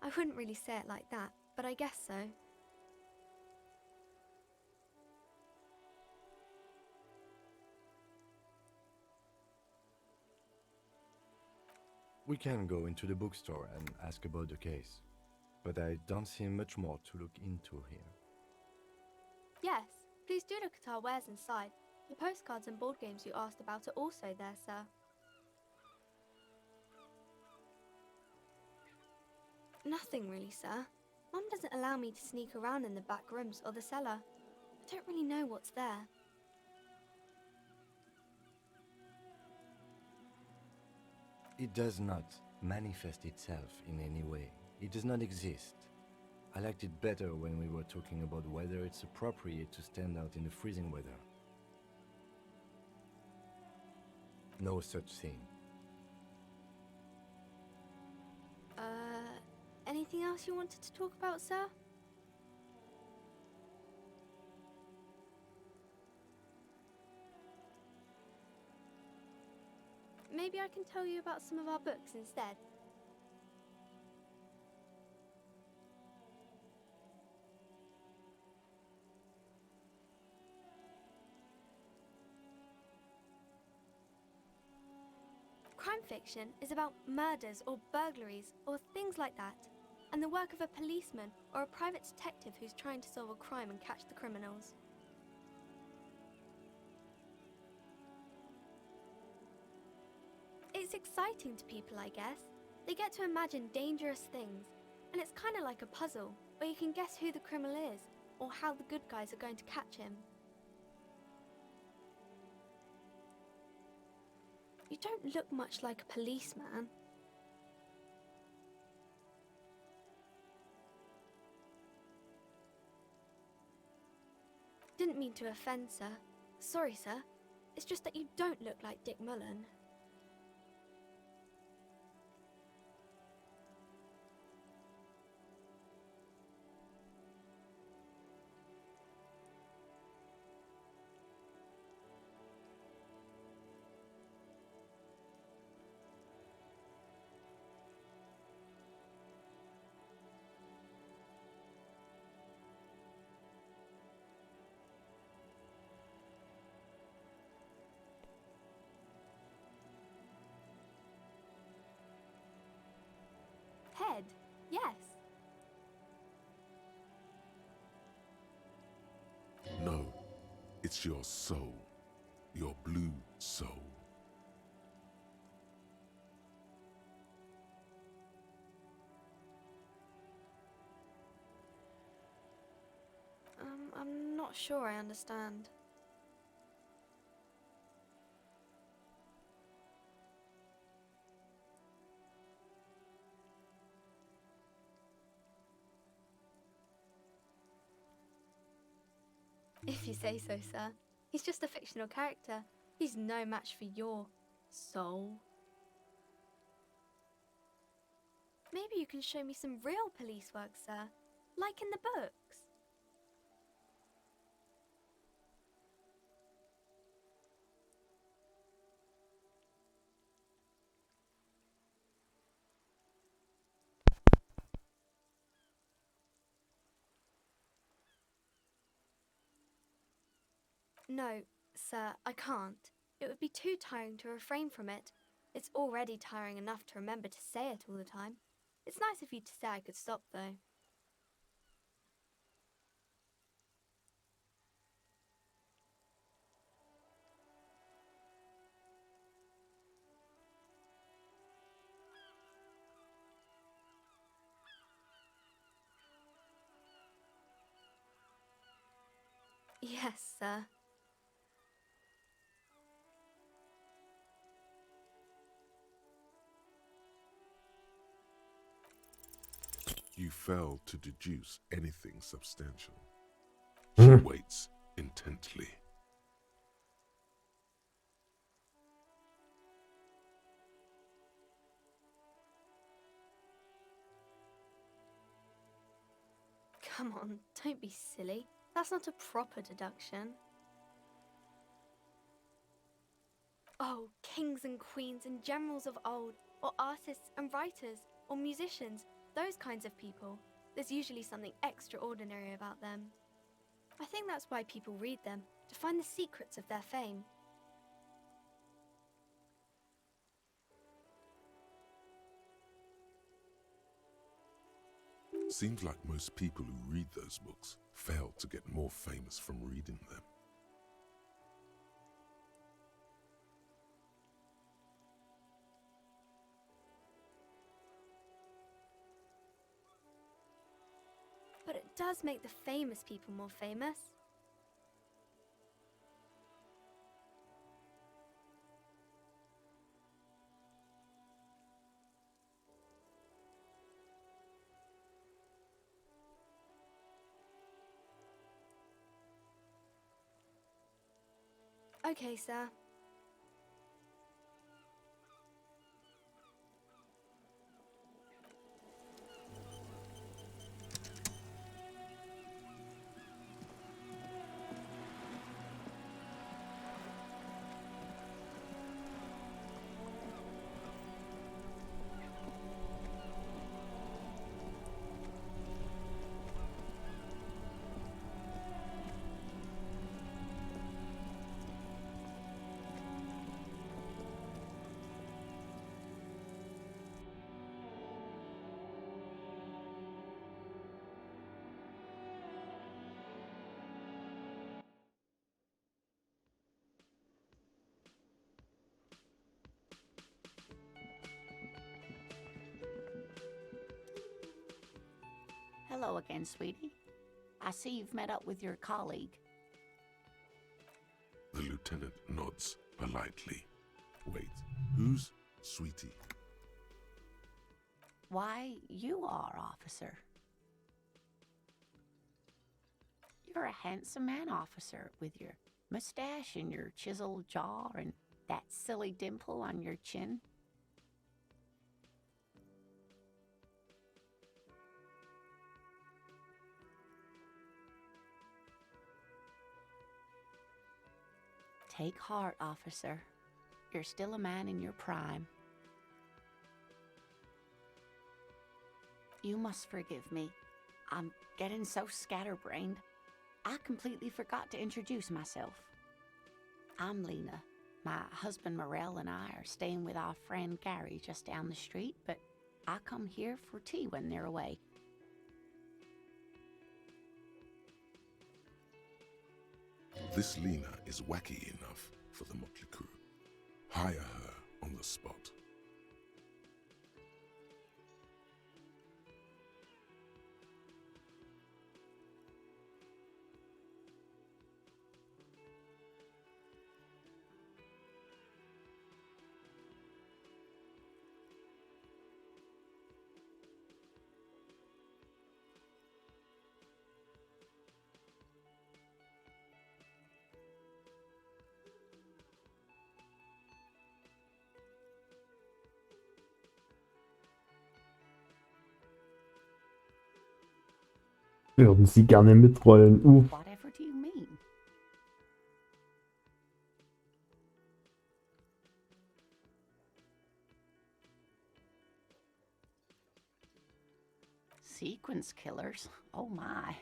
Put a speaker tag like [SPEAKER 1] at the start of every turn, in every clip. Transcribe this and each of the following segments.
[SPEAKER 1] I wouldn't really say it like that, but I guess so.
[SPEAKER 2] We can go into the bookstore and ask about the case, but I don't see much more to look into here.
[SPEAKER 1] Yes, please do look at our wares inside. The postcards and board games you asked about are also there, sir. Nothing really, sir. Mum doesn't allow me to sneak around in the back rooms or the cellar. I don't really know what's there.
[SPEAKER 2] It does not manifest itself in any way. It does not exist. I liked it better when we were talking about whether it's appropriate to stand out in the freezing weather. No such thing.
[SPEAKER 1] Anything else you wanted to talk about, sir? Maybe I can tell you about some of our books instead. Crime fiction is about murders or burglaries or things like that, and the work of a policeman or a private detective who's trying to solve a crime and catch the criminals. It's exciting to people, I guess. They get to imagine dangerous things, and it's kind of like a puzzle, where you can guess who the criminal is, or how the good guys are going to catch him. You don't look much like a policeman. Didn't mean to offend, sir. Sorry, sir. It's just that you don't look like Dick Mullen. Head, yes.
[SPEAKER 3] No, it's your soul. Your blue soul.
[SPEAKER 1] I'm not sure I understand. If you say so, sir. He's just a fictional character. He's no match for your soul. Maybe you can show me some real police work, sir. Like in the books. No, sir, I can't. It would be too tiring to refrain from it. It's already tiring enough to remember to say it all the time. It's nice of you to say I could stop, though. Yes, sir.
[SPEAKER 3] You failed to deduce anything substantial. She waits intently.
[SPEAKER 1] Come on, don't be silly. That's not a proper deduction. Oh, kings and queens and generals of old, or artists and writers, or musicians, those kinds of people, there's usually something extraordinary about them. I think that's why people read them, to find the secrets of their fame.
[SPEAKER 3] Seems like most people who read those books fail to get more famous from reading them.
[SPEAKER 1] But it does make the famous people more famous. Okay, sir.
[SPEAKER 4] Hello again, sweetie. I see you've met up with your colleague.
[SPEAKER 3] The lieutenant nods politely. Wait, who's Sweetie?
[SPEAKER 4] Why, you are, officer. You're a handsome man, officer, with your mustache and your chiseled jaw and that silly dimple on your chin. Take heart, officer. You're still a man in your prime. You must forgive me. I'm getting so scatterbrained. I completely forgot to introduce myself. I'm Lena. My husband Morel and I are staying with our friend Gary just down the street, but I come here for tea when they're away.
[SPEAKER 3] This Lena is wacky enough for the motley crew. Hire her on the spot.
[SPEAKER 5] Würden Sie gerne mitrollen?
[SPEAKER 4] Whatever do you mean? Sequence killers? Oh my.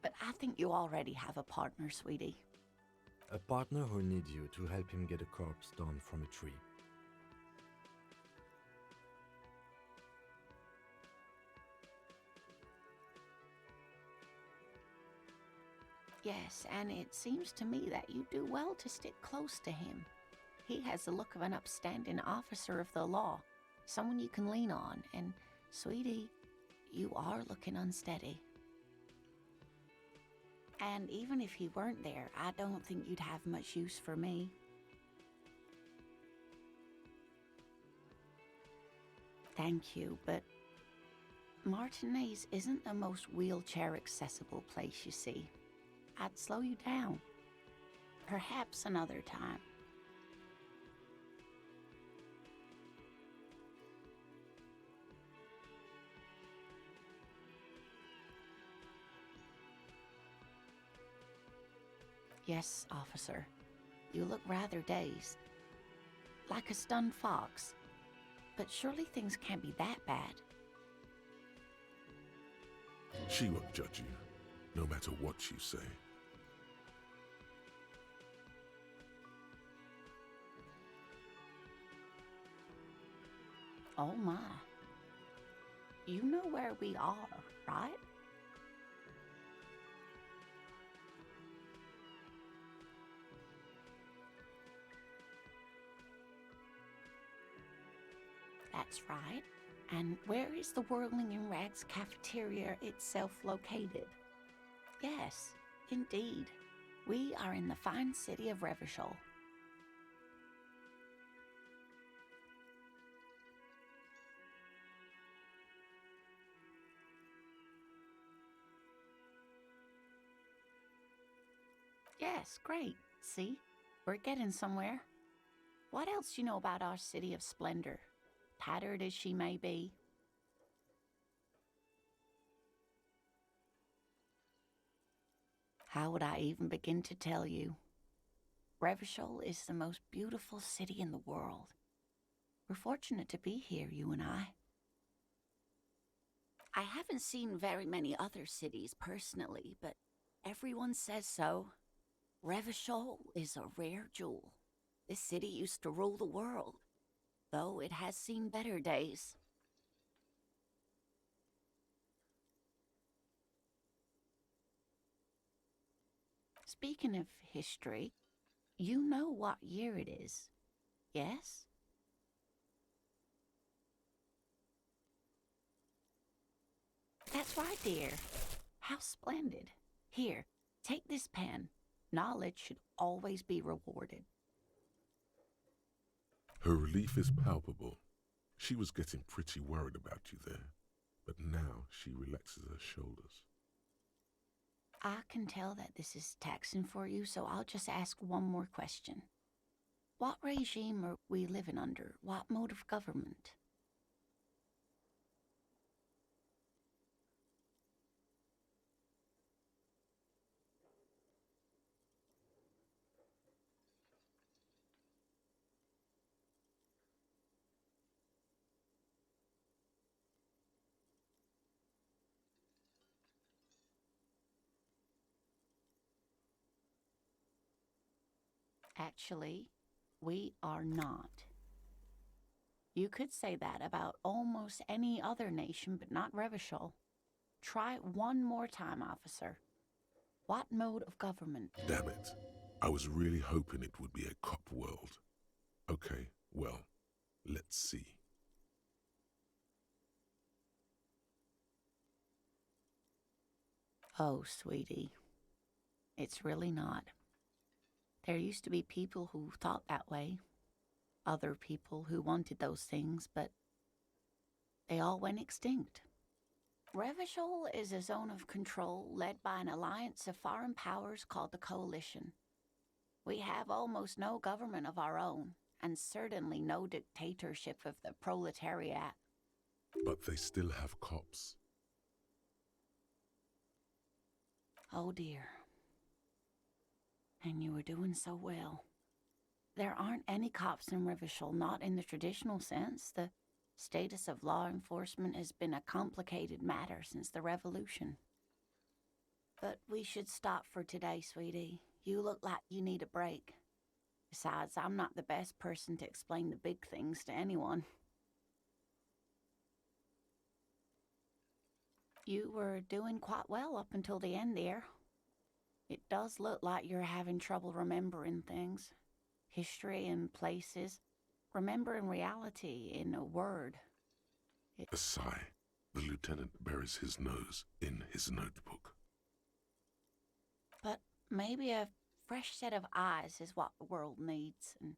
[SPEAKER 4] But I think you already have a partner, sweetie.
[SPEAKER 2] A partner who needs you to help him get a corpse down from a tree.
[SPEAKER 4] Yes, and it seems to me that you do well to stick close to him. He has the look of an upstanding officer of the law, someone you can lean on, and, sweetie, you are looking unsteady. And even if he weren't there, I don't think you'd have much use for me. Thank you, but Martinez isn't the most wheelchair-accessible place, you see. I'd slow you down. Perhaps another time. Yes, officer. You look rather dazed. Like a stunned fox. But surely things can't be that bad.
[SPEAKER 3] She won't judge you, no matter what you say.
[SPEAKER 4] Oh my. You know where we are, right? That's right. And where is the Whirling in Rags cafeteria itself located? Yes, indeed. We are in the fine city of Revachol. Yes, great. See? We're getting somewhere. What else you know about our city of splendor? Tattered as she may be. How would I even begin to tell you? Revachol is the most beautiful city in the world. We're fortunate to be here, you and I. I haven't seen very many other cities personally, but everyone says so. Revachol is a rare jewel. This city used to rule the world, though it has seen better days. Speaking of history, you know what year it is, yes? That's right, dear. How splendid. Here, take this pen. Knowledge should always be rewarded.
[SPEAKER 3] Her relief is palpable. She was getting pretty worried about you there, but now she relaxes her shoulders.
[SPEAKER 4] I can tell that this is taxing for you, so I'll just ask one more question. What regime are we living under? What mode of government? Actually, we are not. You could say that about almost any other nation, but not Revachol. Try it one more time, officer. What mode of government?
[SPEAKER 3] Damn it. I was really hoping it would be a cop world. Okay, well, let's see.
[SPEAKER 4] Oh, sweetie. It's really not. There used to be people who thought that way. Other people who wanted those things, but they all went extinct. Revachol is a zone of control led by an alliance of foreign powers called the Coalition. We have almost no government of our own, and certainly no dictatorship of the proletariat.
[SPEAKER 3] But they still have cops.
[SPEAKER 4] Oh dear. And you were doing so well. There aren't any cops in Revachol, not in the traditional sense. The status of law enforcement has been a complicated matter since the revolution. But we should stop for today, sweetie. You look like you need a break. Besides, I'm not the best person to explain the big things to anyone. You were doing quite well up until the end there. It does look like you're having trouble remembering things. History and places. Remembering reality in a word.
[SPEAKER 3] A sigh. The lieutenant buries his nose in his notebook.
[SPEAKER 4] But maybe a fresh set of eyes is what the world needs. And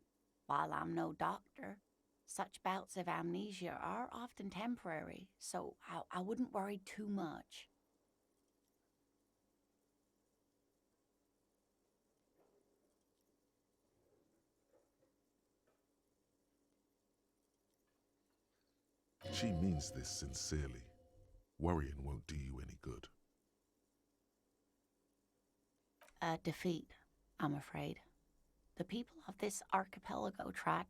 [SPEAKER 4] while I'm no doctor, such bouts of amnesia are often temporary, so I wouldn't worry too much.
[SPEAKER 3] She means this sincerely. Worrying won't do you any good.
[SPEAKER 4] A defeat, I'm afraid. The people of this archipelago tried